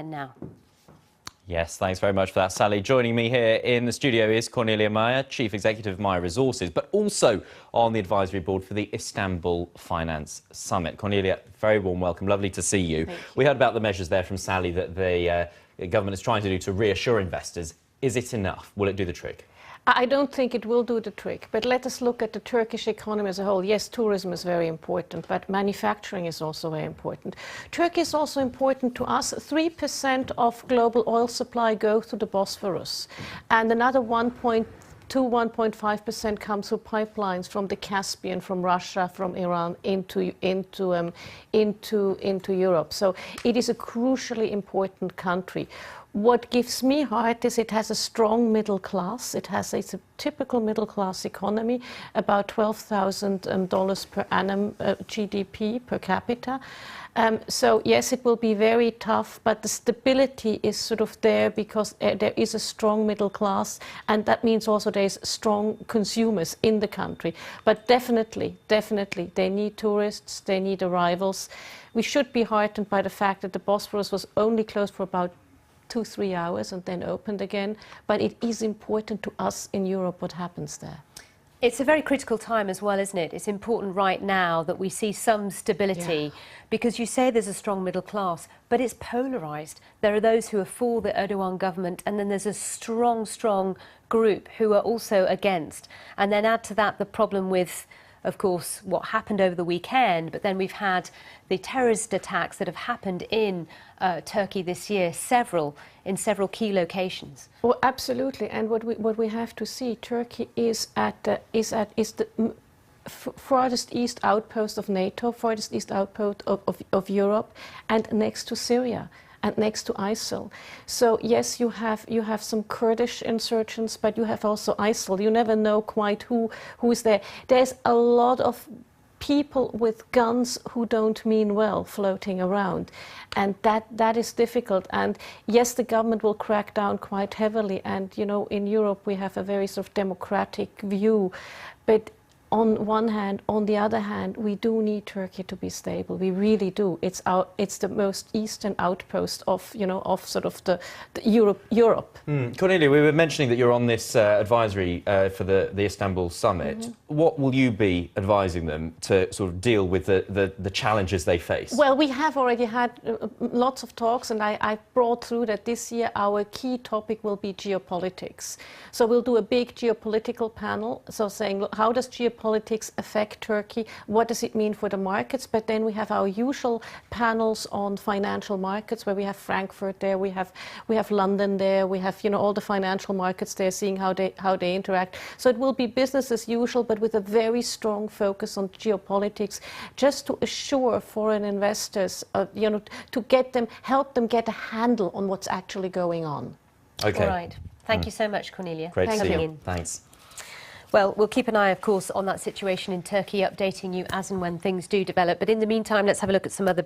10 now. Yes, thanks very much for that, Sally. Joining me here in the studio is Cornelia Meyer, Chief Executive of Meyer Resources, but also on the advisory board for the Istanbul Finance Summit. Cornelia, very warm welcome. Lovely to see you. We heard about the measures there from Sally that the government is trying to do to reassure investors. Is it enough? Will it do the trick? I don't think it will do the trick, but let us look at the Turkish economy as a whole. Yes, tourism is very important, but manufacturing is also very important. Turkey is also important to us. 3% of global oil supply goes to the Bosphorus, and another 1.5% comes through pipelines from the Caspian, from Russia, from Iran into Europe. So it is a crucially important country. What gives me heart is it has a strong middle class. It's a typical middle class economy, about $12,000 per annum GDP per capita. So yes, it will be very tough, but the stability is sort of there because there is a strong middle class, and that means also there's strong consumers in the country. But definitely, they need tourists, they need arrivals. We should be heartened by the fact that the Bosphorus was only closed for about 2-3 hours and then opened again, but it is important to us in Europe what happens there. It's a very critical time as well, isn't it? It's important right now that we see some stability, because you say there's a strong middle class, but it's polarised. There are those who are for the Erdogan government, and then there's a strong group who are also against. And then add to that the problem with, of course, what happened over the weekend, but then we've had the terrorist attacks that have happened in Turkey this year, in several key locations. Well, absolutely, and what we have to see, Turkey is the farthest east outpost of NATO, farthest east outpost of Europe, and next to Syria and next to ISIL. So yes, you have some Kurdish insurgents, but you have also ISIL. You never know quite who is there. There's a lot of people with guns who don't mean well floating around, and that is difficult. And yes, the government will crack down quite heavily, and you know, in Europe we have a very sort of democratic view, but on one hand, on the other hand, we do need Turkey to be stable. We really do. It's the most eastern outpost of, you know, of sort of the Europe. Cornelia, we were mentioning that you're on this advisory for the Istanbul Summit. What will you be advising them to sort of deal with the challenges they face? Well, we have already had lots of talks, and I brought through that this year our key topic will be geopolitics. So we'll do a big geopolitical panel, so saying, look, how does geopolitics affect Turkey? What does it mean for the markets? But then we have our usual panels on financial markets, where we have Frankfurt there, we have London there, we have, you know, all the financial markets there, seeing how they interact. So it will be business as usual, but with a very strong focus on geopolitics, just to assure foreign investors, you know, to help them get a handle on what's actually going on. Okay. All right. Thank you so much, Cornelia. Great to see you. In. Thanks. Well, we'll keep an eye, of course, on that situation in Turkey, updating you as and when things do develop. But in the meantime, let's have a look at some other